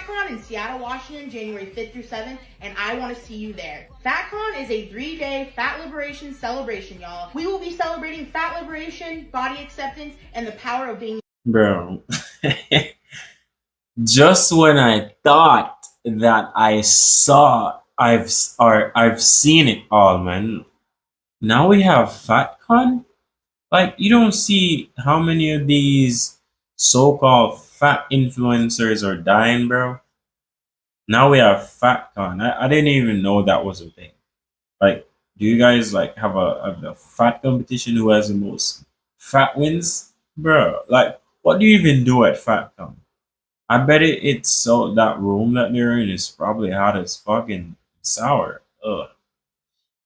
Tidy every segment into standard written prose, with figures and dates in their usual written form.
Fatcon in Seattle, Washington, January 5th through 7th, and I want to see you there. Fatcon is a 3-day fat liberation celebration, y'all. We will be celebrating fat liberation, body acceptance, and the power of being... Bro, just when I thought that I've seen it all, man. Now we have Fatcon? Like, you don't see how many of these so-called fat influencers are dying, bro. Now we have Fatcon. I didn't even know that was a thing. Like, do you guys like have a fat competition who has the most fat wins? Bro, like, what do you even do at Fatcon? I bet it's so that room that they're in is probably hot as fucking sour. Ugh.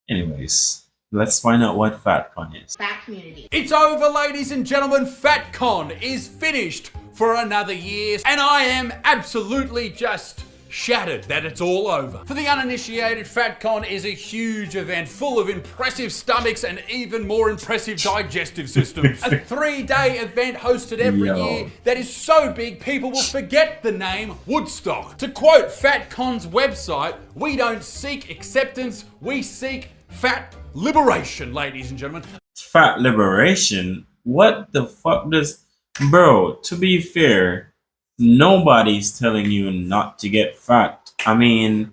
Anyways, let's find out what Fatcon is. fat community. It's over, ladies and gentlemen. Fatcon is finished for another year, and I am absolutely just shattered that it's all over. For the uninitiated, Fatcon is a huge event full of impressive stomachs and even more impressive digestive systems. A 3-day event hosted every year that is so big people will forget the name Woodstock. To quote Fatcon's website, we don't seek acceptance, we seek fat liberation, ladies and gentlemen. Fat liberation? What the fuck does... Bro, to be fair, nobody's telling you not to get fat. I mean,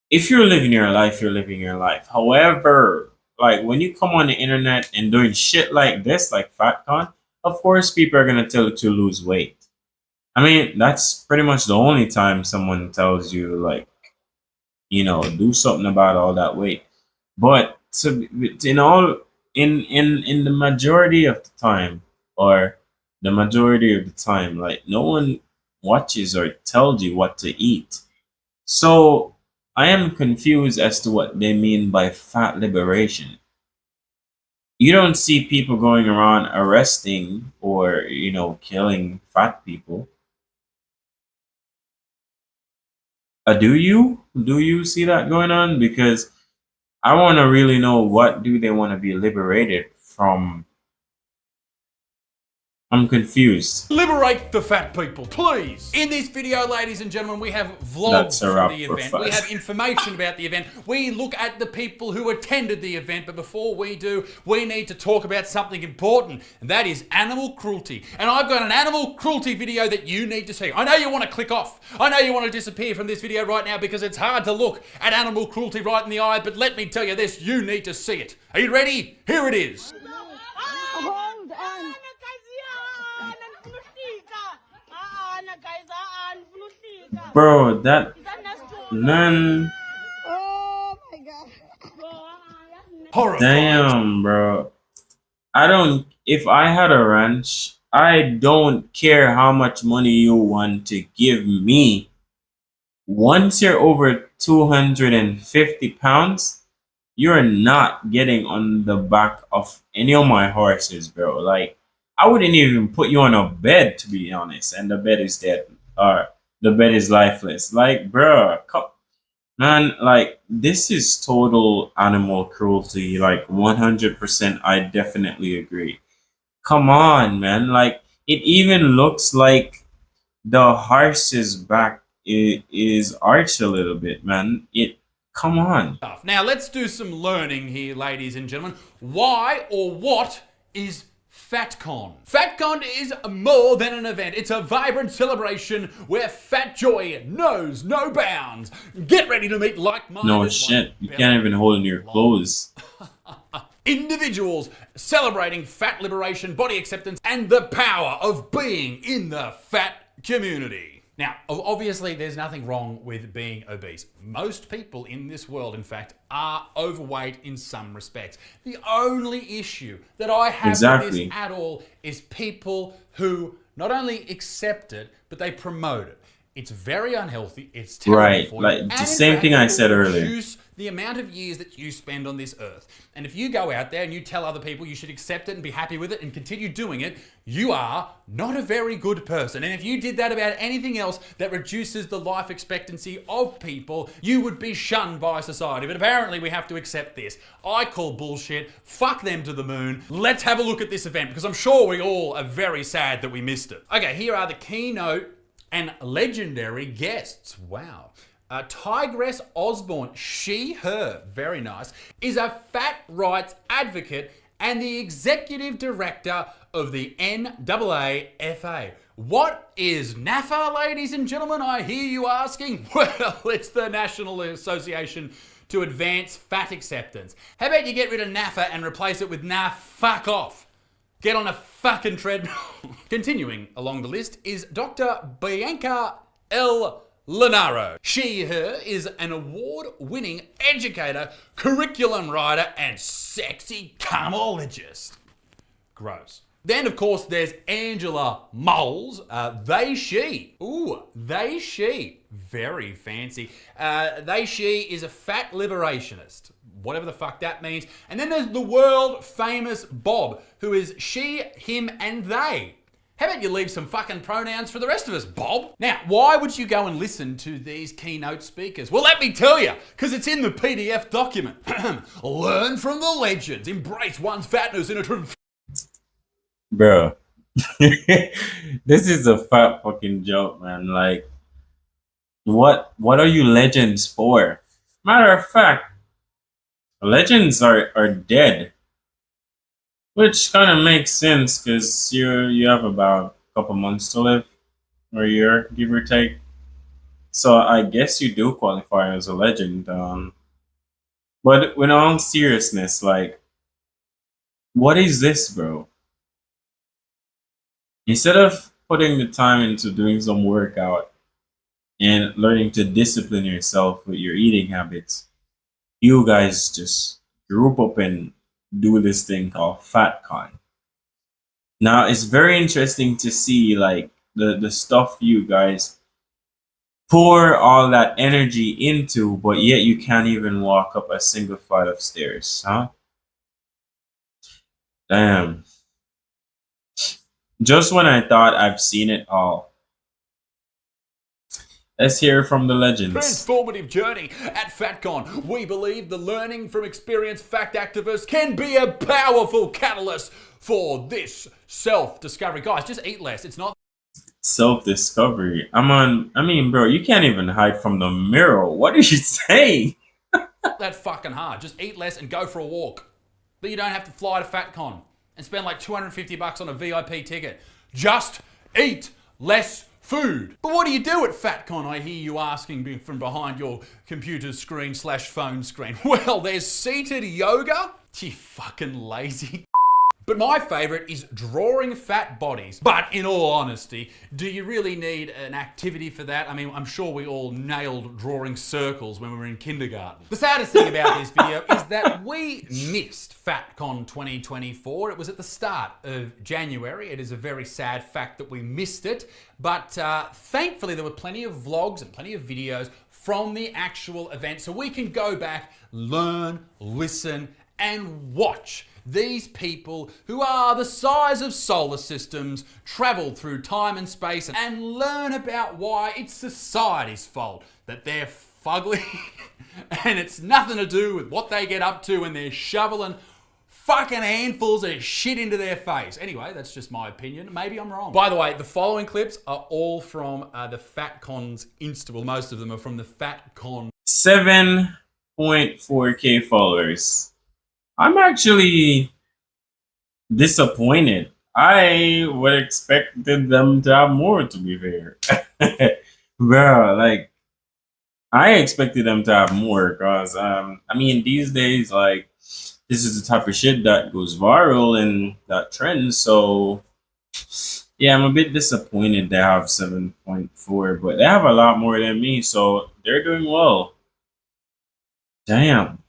if you're living your life, you're living your life. However, like when you come on the internet and doing shit like this, like Fatcon, of course people are gonna tell you to lose weight. I mean, that's pretty much the only time someone tells you, like, you know, do something about all that weight. But in the majority of the time, or the majority of the time, like, no one watches or tells you what to eat. So I am confused as to what they mean by fat liberation. You don't see people going around arresting or, you know, killing fat people. Do you? Do you see that going on? Because I want to really know, what do they want to be liberated from? I'm confused. Liberate the fat people, please. In this video, ladies and gentlemen, we have vlogs from the event. We have information about the event. We look at the people who attended the event. But before we do, we need to talk about something important, and that is animal cruelty. And I've got an animal cruelty video that you need to see. I know you want to click off. I know you want to disappear from this video right now because it's hard to look at animal cruelty right in the eye. But let me tell you this, you need to see it. Are you ready? Here it is. Bro, that none. Oh my god. Horrified. Damn, bro. I don't. If I had a ranch, I don't care how much money you want to give me. Once you're over 250 pounds, you're not getting on the back of any of my horses, bro. Like, I wouldn't even put you on a bed, to be honest, and the bed is dead. Or the bed is lifeless. Like, bro, man, like, this is total animal cruelty. Like, 100%, I definitely agree. Come on, man. Like, it even looks like the horse's back is arched a little bit, man. Come on. Now, let's do some learning here, ladies and gentlemen. Why or what is Fatcon? Fatcon is more than an event. It's a vibrant celebration where fat joy knows no bounds. Get ready to meet like-minded... No shit. You can't even hold in your clothes. Individuals celebrating fat liberation, body acceptance, and the power of being in the fat community. Now, obviously, there's nothing wrong with being obese. Most people in this world, in fact, are overweight in some respects. The only issue that I have with this at all is people who not only accept it, but they promote it. It's very unhealthy. It's terrible for you. Right, like the same thing I said earlier. Reduce the amount of years that you spend on this earth. And if you go out there and you tell other people you should accept it and be happy with it and continue doing it, you are not a very good person. And if you did that about anything else that reduces the life expectancy of people, you would be shunned by society. But apparently we have to accept this. I call bullshit. Fuck them to the moon. Let's have a look at this event because I'm sure we all are very sad that we missed it. Okay, here are the keynote and legendary guests. Wow. Tigress Osborne, she, her, very nice, is a fat rights advocate and the executive director of the NAAFA. What is NAFA, ladies and gentlemen? I hear you asking. Well, it's the National Association to Advance Fat Acceptance. How about you get rid of NAFA and replace it with nah, fuck off? Get on a fucking treadmill. Continuing along the list is Dr. Bianca L. Lenaro. She, her, is an award-winning educator, curriculum writer, and sexy cumologist. Gross. Then, of course, there's Angela Moles. They, she. Ooh, they, she. Very fancy. They, she is a fat liberationist. Whatever the fuck that means. And then there's the world famous Bob, who is she, him, and they. How about you leave some fucking pronouns for the rest of us, Bob? Now, why would you go and listen to these keynote speakers? Well, let me tell you, because it's in the PDF document. Learn from the legends. Embrace one's fatness in a Bro, this is a fat fucking joke, man. Like, what are you legends for? Matter of fact, legends are dead, which kind of makes sense because you have about a couple months to live, or a year, give or take. So I guess you do qualify as a legend. But in all seriousness, like, what is this, bro? Instead of putting the time into doing some workout and learning to discipline yourself with your eating habits, you guys just group up and do this thing called Fatcon. Now, it's very interesting to see like the stuff you guys pour all that energy into, but yet you can't even walk up a single flight of stairs, huh? Damn. Just when I thought I've seen it all. Let's hear from the legends. transformative journey at Fatcon. We believe the learning from experienced fact activists can be a powerful catalyst for this self-discovery. Guys, just eat less. It's not Self-discovery. I mean, bro, you can't even hide from the mirror. What are you saying? that fucking hard. Just eat less and go for a walk. But you don't have to fly to Fatcon and spend like $250 on a VIP ticket. Just eat less food. But what do you do at Fatcon, I hear you asking from behind your computer screen / phone screen? Well, there's seated yoga. You fucking lazy. But my favourite is drawing fat bodies. But in all honesty, do you really need an activity for that? I mean, I'm sure we all nailed drawing circles when we were in kindergarten. The saddest thing about this video is that we missed Fatcon 2024. It was at the start of January. It is a very sad fact that we missed it. But thankfully, there were plenty of vlogs and plenty of videos from the actual event. So we can go back, learn, listen, and watch these people who are the size of solar systems travel through time and space and learn about why it's society's fault that they're fugly and it's nothing to do with what they get up to when they're shoveling fucking handfuls of shit into their face. Anyway, that's just my opinion. Maybe I'm wrong. By the way, the following clips are all from the Fatcon's Insta. Well, most of them are from the Fatcon. 7.4K followers. I'm actually disappointed. I would expected them to have more, to be fair. Bro, like, I expected them to have more because, I mean, these days, like, this is the type of shit that goes viral and that trends. So, yeah, I'm a bit disappointed they have 7.4, but they have a lot more than me, so they're doing well. Damn.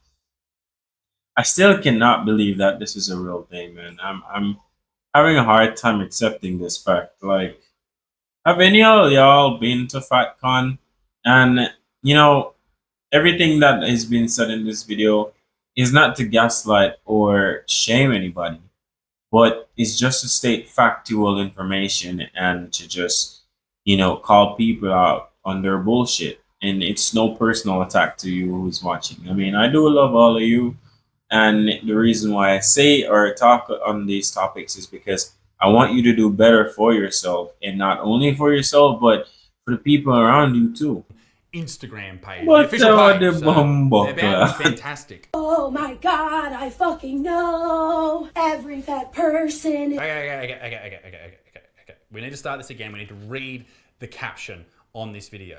I still cannot believe that this is a real thing, man. I'm having a hard time accepting this fact. Like, have any of y'all been to Fatcon? And, you know, everything that has been said in this video is not to gaslight or shame anybody, but it's just to state factual information and to just, you know, call people out on their bullshit. And it's no personal attack to you who's watching. I mean, I do love all of you. And the reason why I say or talk on these topics is because I want you to do better for yourself, and not only for yourself, but for the people around you too. Instagram page, What the official the page. So bumbo they're bound to be clad? fantastic. Oh my god, I fucking know every fat person. Okay. We need to start this again. We need to read the caption on this video.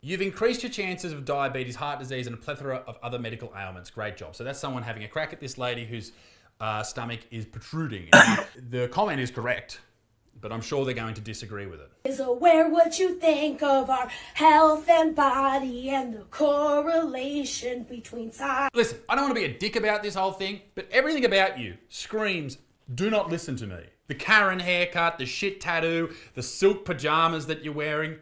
You've increased your chances of diabetes, heart disease, and a plethora of other medical ailments. Great job. So that's someone having a crack at this lady whose stomach is protruding. The comment is correct, but I'm sure they're going to disagree with it. Is aware what you think of our health and body and the correlation between size. Listen, I don't want to be a dick about this whole thing, but everything about you screams, do not listen to me. The Karen haircut, the shit tattoo, the silk pajamas that you're wearing.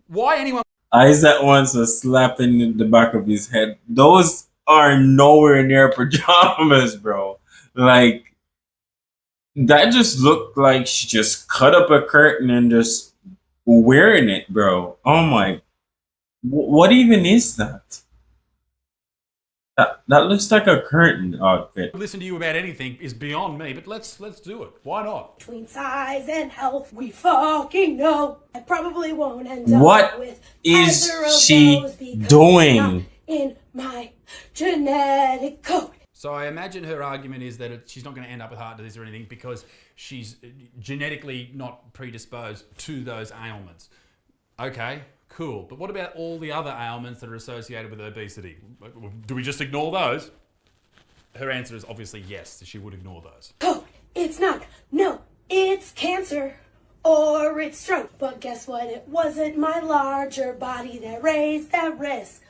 Why anyone... Isaac once was slapping the back of his head. Those are nowhere near pajamas, bro. Like, that just looked like she just cut up a curtain and just wearing it, bro. Oh my. What even is that? That looks like a curtain outfit. listen to you about anything is beyond me, but let's do it. Why not? Between size and health, we fucking know. I probably won't end What up with is either of she those because doing? it's not in my genetic code. So I imagine her argument is that she's not going to end up with heart disease or anything because she's genetically not predisposed to those ailments. Okay, cool. But what about all the other ailments that are associated with obesity? Do we just ignore those? Her answer is obviously yes, she would ignore those. Code. It's not. No, it's cancer. Or it's stroke. But guess what? It wasn't my larger body that raised that risk.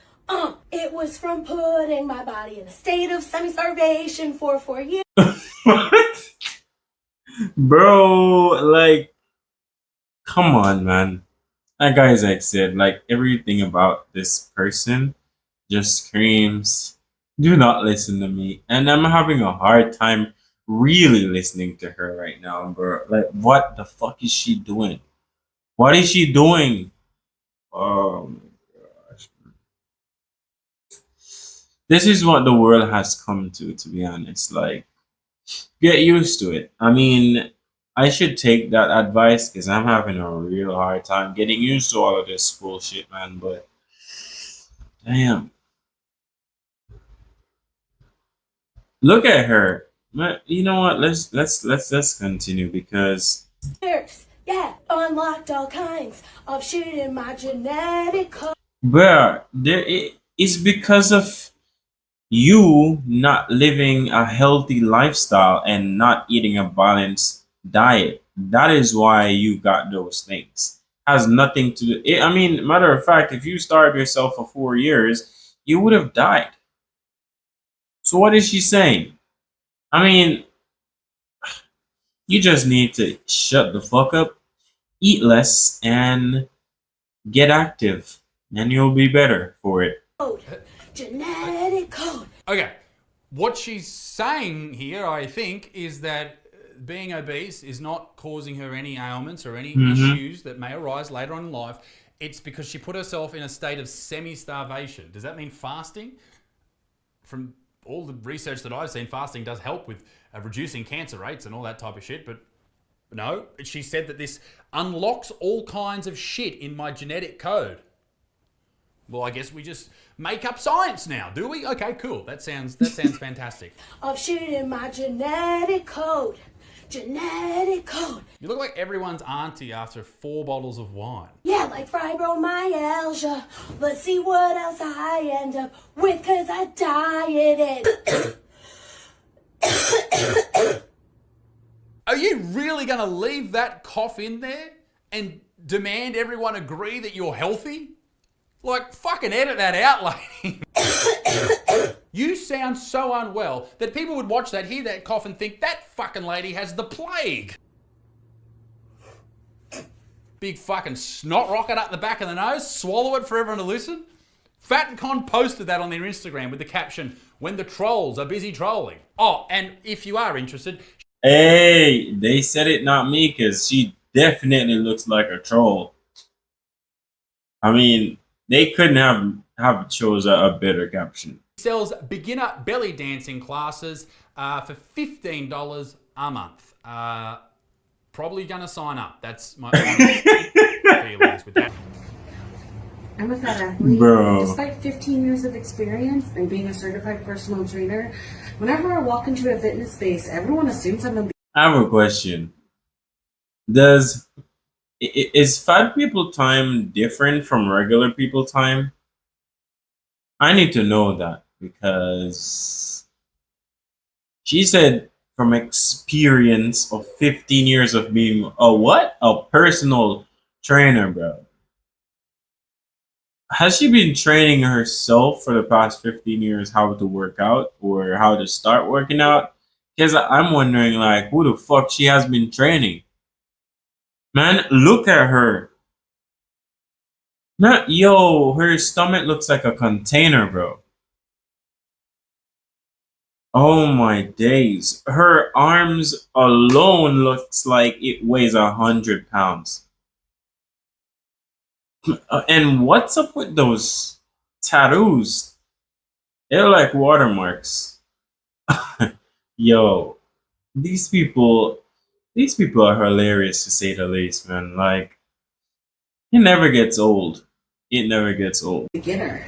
It was from putting my body in a state of semi-starvation for 4 years. What? Bro, like, come on, man. Like Isaac said, like, everything about this person just screams, do not listen to me. And I'm having a hard time really listening to her right now, bro. Like, what the fuck is she doing? What is she doing? Oh my gosh. This is what the world has come to be honest. Like, get used to it. I mean, I should take that advice because I'm having a real hard time getting used to all of this bullshit, man. But damn, look at her. Man, you know what? Let's continue because Yeah, unlocked all kinds of shit in my genetic code. bruh, it's because of you not living a healthy lifestyle and not eating a balanced diet. That is why you got those things. Has nothing to do. I mean, matter of fact, if you starved yourself for 4 years, you would have died. So what is she saying? I mean, you just need to shut the fuck up, eat less, and get active, and you'll be better for it. Genetic code. Okay, what she's saying here, I think, is that being obese is not causing her any ailments or any issues that may arise later on in life. It's because she put herself in a state of semi-starvation. Does that mean fasting? From all the research that I've seen, fasting does help with reducing cancer rates and all that type of shit, but no, she said that this unlocks all kinds of shit in my genetic code. Well, I guess we just make up science now, do we? Okay, cool. That sounds fantastic. Of shit in my genetic code. Genetic code. You look like everyone's auntie after 4 bottles of wine. Yeah, like fibromyalgia. Let's see what else I end up with, cause I dieted. Are you really going to leave that cough in there and demand everyone agree that you're healthy? Like, fucking edit that out, lady. You sound so unwell that people would watch that, hear that cough and think that fucking lady has the plague. Big fucking snot rocket up the back of the nose, swallow it for everyone to listen. Fatcon posted that on their Instagram with the caption, when the trolls are busy trolling. Oh, and if you are interested... Hey, they said it, not me, because she definitely looks like a troll. I mean, they couldn't have chose a better caption. Sells beginner belly dancing classes for $15 a month. Probably gonna sign up. That's my honest feelings with that. I'm a fat athlete. Bro. Despite 15 years of experience and being a certified personal trainer, whenever I walk into a fitness space, everyone assumes I'm a I have a question. Is fat people time different from regular people time? I need to know that because she said from experience of 15 years of being a what? A personal trainer, bro. Has she been training herself for the past 15 years how to work out or how to start working out? Because I'm wondering, like, who the fuck she has been training? Man, look at her. Not yo, her stomach looks like a container, bro. Oh my days. Her arms alone looks like it weighs 100 pounds. And what's up with those tattoos? They're like watermarks. Yo, these people, these people are hilarious to say the least, man. Like, it never gets old. It never gets old. beginner.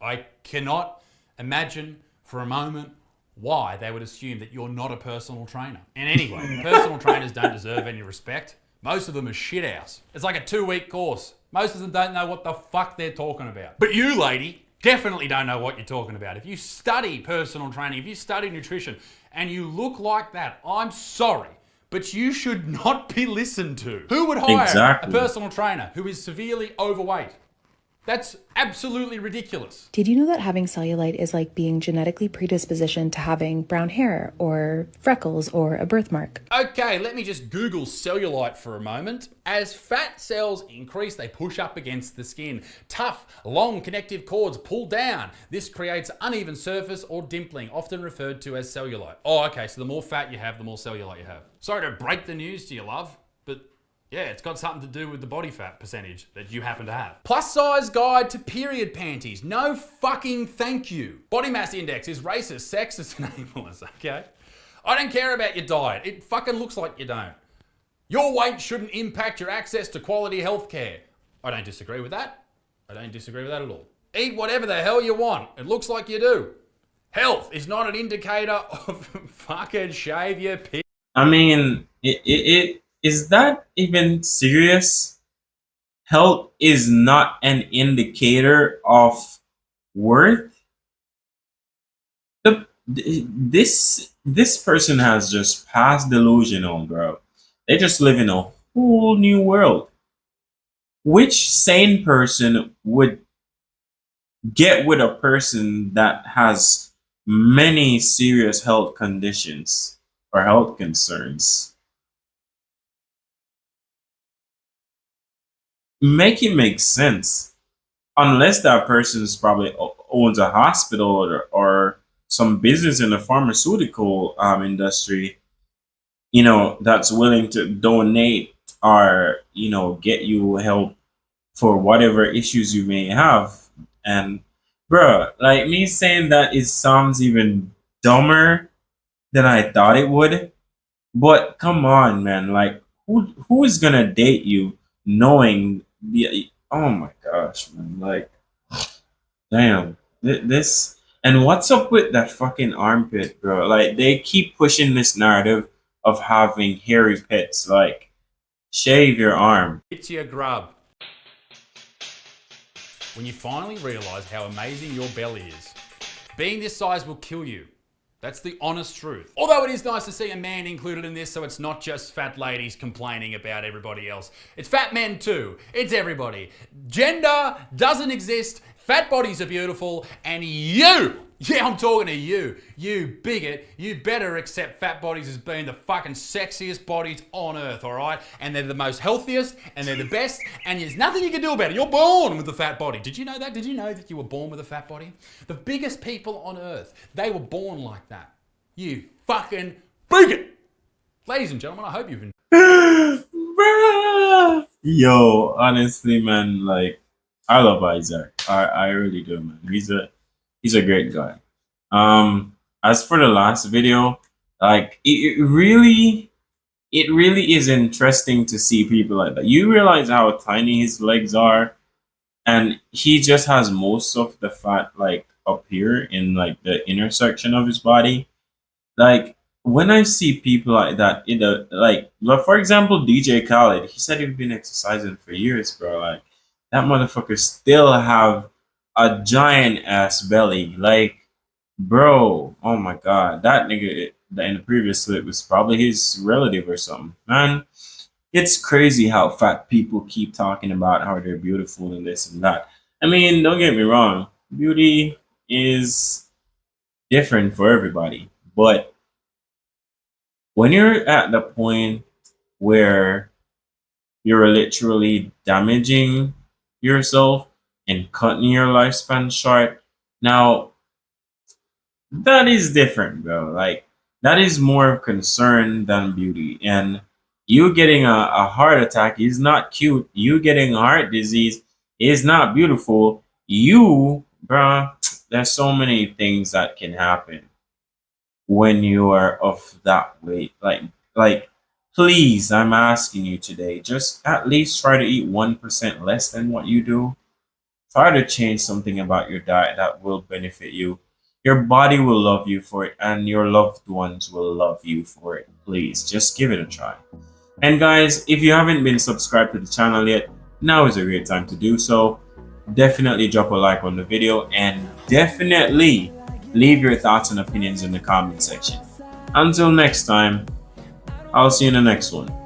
I cannot imagine for a moment why they would assume that you're not a personal trainer. And anyway, personal trainers don't deserve any respect. Most of them are shithouse. It's like a 2-week course. Most of them don't know what the fuck they're talking about. But you, lady, definitely don't know what you're talking about. If you study personal training, if you study nutrition, and you look like that, I'm sorry, but you should not be listened to. Who would hire a personal trainer who is severely overweight? That's absolutely ridiculous. Did you know that having cellulite is like being genetically predispositioned to having brown hair or freckles or a birthmark? Okay, let me just Google cellulite for a moment. As fat cells increase, they push up against the skin. Tough, long connective cords pull down. This creates uneven surface or dimpling, often referred to as cellulite. Oh, okay, so the more fat you have, the more cellulite you have. Sorry to break the news to you, love, but yeah, it's got something to do with the body fat percentage that you happen to have. Plus size guide to period panties. No fucking thank you. Body mass index is racist, sexist, and ableist, okay? I don't care about your diet. It fucking looks like you don't. Your weight shouldn't impact your access to quality healthcare. I don't disagree with that. I don't disagree with that at all. Eat whatever the hell you want. It looks like you do. Health is not an indicator of fucking shave your pig. I mean, is that even serious? Health is not an indicator of worth. This person has just passed delusional, bro. They just live in a whole new world. Which sane person would get with a person that has many serious health conditions or health concerns? Make it make sense. Unless that person is probably owns a hospital or some business in the pharmaceutical industry, you know, that's willing to donate or, you know, get you help for whatever issues you may have. And bruh, like me saying that it sounds even dumber than I thought it would. But come on, man, like who is gonna date you knowing the oh my gosh, man, like damn this. And what's up with that fucking armpit, bro? Like they keep pushing this narrative of having hairy pits. Like shave your arm. It's your grub. When you finally realise how amazing your belly is, being this size will kill you. That's the honest truth. Although it is nice to see a man included in this, so it's not just fat ladies complaining about everybody else. It's fat men too. It's everybody. Gender doesn't exist. Fat bodies are beautiful. And you, yeah, I'm talking to you bigot, you better accept fat bodies as being the fucking sexiest bodies on earth, all right? And they're the most healthiest, and they're the best, and there's nothing you can do about it. You're born with a fat body. Did you know that? Did you know that you were born with a fat body? The biggest people on earth, they were born like that. You fucking bigot! Ladies and gentlemen, I hope you've enjoyed. Yo, honestly, man, like I love Isaac. I really do, man. He's a great guy. As for the last video, like it really is interesting to see people like that. You realize how tiny his legs are, and he just has most of the fat like up here in like the intersection of his body. Like when I see people like that, like for example, DJ Khaled, he said he's been exercising for years, bro. Like that motherfucker still have a giant ass belly. Like, bro, oh my god, that nigga in the previous clip was probably his relative or something. Man, it's crazy how fat people keep talking about how they're beautiful and this and that. I mean, don't get me wrong, beauty is different for everybody, but when you're at the point where you're literally damaging yourself and cutting your lifespan short, now that is different, bro. Like that is more of concern than beauty. And you getting a heart attack is not cute. You getting heart disease is not beautiful. You, bruh, there's so many things that can happen when you are of that weight. Like, please, I'm asking you today, just at least try to eat 1% less than what you do. Try to change something about your diet that will benefit you. Your body will love you for it, and your loved ones will love you for it. Please, just give it a try. And guys, if you haven't been subscribed to the channel yet, now is a great time to do so. Definitely drop a like on the video and definitely leave your thoughts and opinions in the comment section. Until next time, I'll see you in the next one.